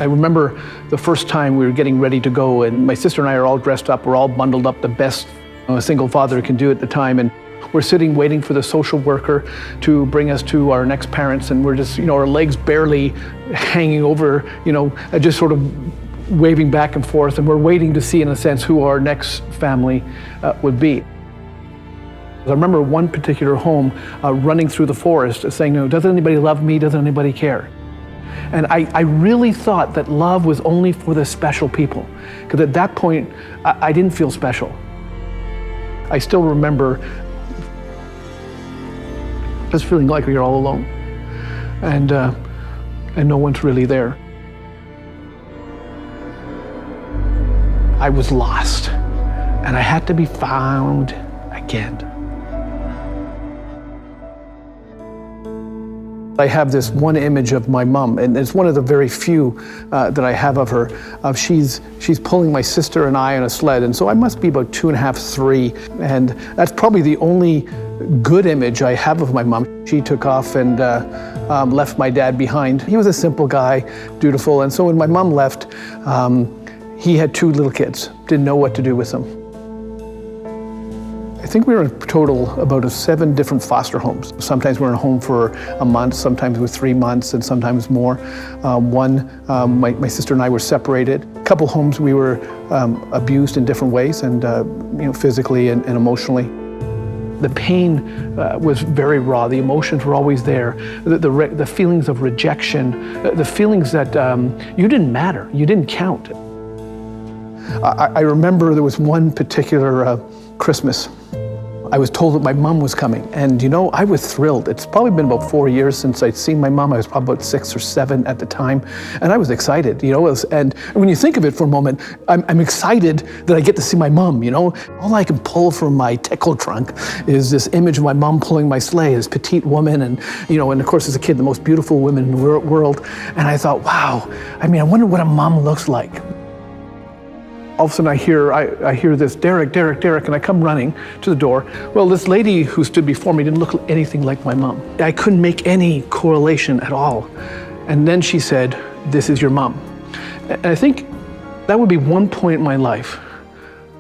I remember the first time we were getting ready to go, and my sister and I are all dressed up. We're all bundled up the best a single father can do at the time. And we're sitting waiting for the social worker to bring us to our next parents. And we're just, our legs barely hanging over, just sort of waving back and forth. And we're waiting to see, in a sense, who our next family would be. I remember one particular home running through the forest saying, doesn't anybody love me? Doesn't anybody care? And I really thought that love was only for the special people. Because at that point, I didn't feel special. I still remember just feeling like you're all alone. And no one's really there. I was lost, and I had to be found again. I have this one image of my mom, and it's one of the very few that I have of her. She's pulling my sister and I on a sled, and so I must be about 2.5, 3, and that's probably the only good image I have of my mom. She took off and left my dad behind. He was a simple guy, dutiful, and so when my mom left, he had 2 little kids, didn't know what to do with them. I think we were in total about 7 different foster homes. Sometimes we were in a home for a month, sometimes with 3 months, and sometimes more. My sister and I were separated. A couple homes we were abused in different ways, and physically and emotionally. The pain was very raw. The emotions were always there. The feelings of rejection, the feelings that you didn't matter, you didn't count. I remember there was one particular Christmas. I was told that my mom was coming, and I was thrilled. It's probably been about 4 years since I'd seen my mom. I was probably about 6 or 7 at the time, and I was excited, and when you think of it for a moment, I'm excited that I get to see my mom, All I can pull from my tickle trunk is this image of my mom pulling my sleigh, this petite woman, and of course as a kid, the most beautiful woman in the world, and I thought, wow, I wonder what a mom looks like. All of a sudden I hear this, Derrick, and I come running to the door. Well, this lady who stood before me didn't look anything like my mom. I couldn't make any correlation at all. And then she said, this is your mom. And I think that would be one point in my life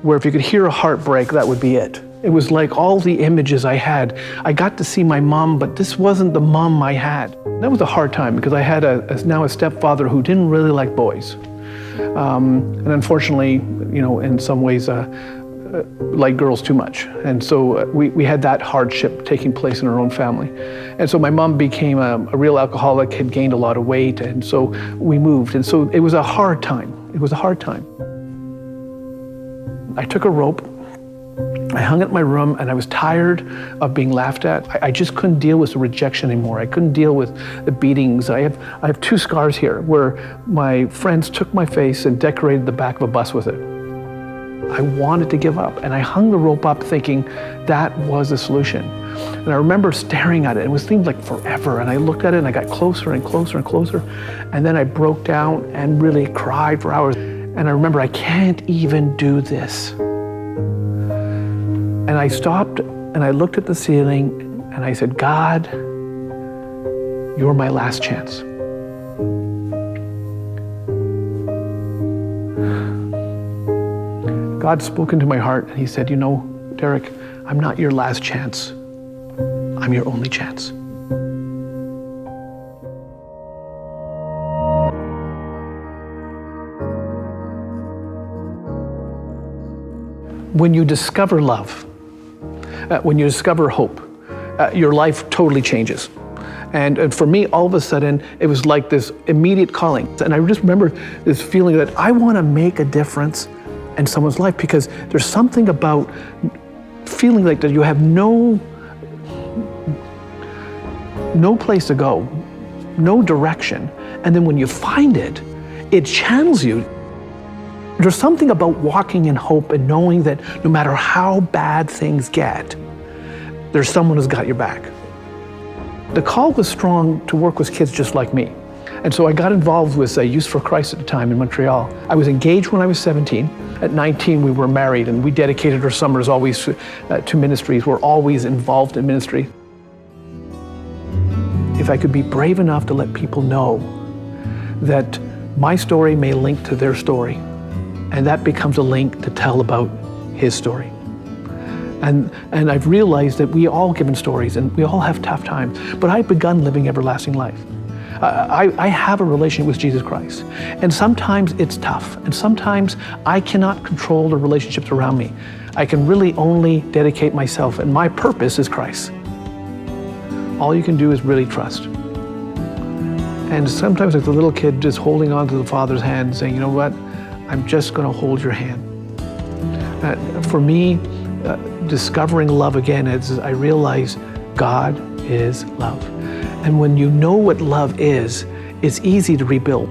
where if you could hear a heart break, that would be it. It was like all the images I had. I got to see my mom, but this wasn't the mom I had. That was a hard time because I had now a stepfather who didn't really like boys. And unfortunately, in some ways, like girls too much. And so we had that hardship taking place in our own family. And so my mom became a real alcoholic, had gained a lot of weight, and so we moved. And so it was a hard time. It was a hard time. I took a rope, I hung it in my room, and I was tired of being laughed at. I just couldn't deal with the rejection anymore. I couldn't deal with the beatings. I have 2 scars here where my friends took my face and decorated the back of a bus with it. I wanted to give up, and I hung the rope up thinking that was the solution. And I remember staring at it. It seemed like forever, and I looked at it, and I got closer and closer and closer, and then I broke down and really cried for hours. And I remember, I can't even do this. And I stopped and I looked at the ceiling and I said, God, you're my last chance. God spoke into my heart and he said, Derrick, I'm not your last chance. I'm your only chance. When you discover love, when you discover hope, your life totally changes. And for me, all of a sudden, it was like this immediate calling. And I just remember this feeling that I want to make a difference in someone's life, because there's something about feeling like that you have no place to go, no direction. And then when you find it, it channels you. There's something about walking in hope and knowing that no matter how bad things get, there's someone who's got your back. The call was strong to work with kids just like me. And so I got involved with Youth for Christ at the time in Montreal. I was engaged when I was 17. At 19, we were married, and we dedicated our summers always to ministries. We're always involved in ministry. If I could be brave enough to let people know that My story may link to their story, and that becomes a link to tell about his story. And I've realized that we all given stories and we all have tough times, but I've begun living everlasting life. I have a relationship with Jesus Christ, and sometimes it's tough, and sometimes I cannot control the relationships around me. I can really only dedicate myself, and my purpose is Christ. All you can do is really trust. And sometimes like the little kid just holding on to the Father's hand, saying, you know what, I'm just going to hold your hand. For me, discovering love again is I realize God is love. And when you know what love is, it's easy to rebuild.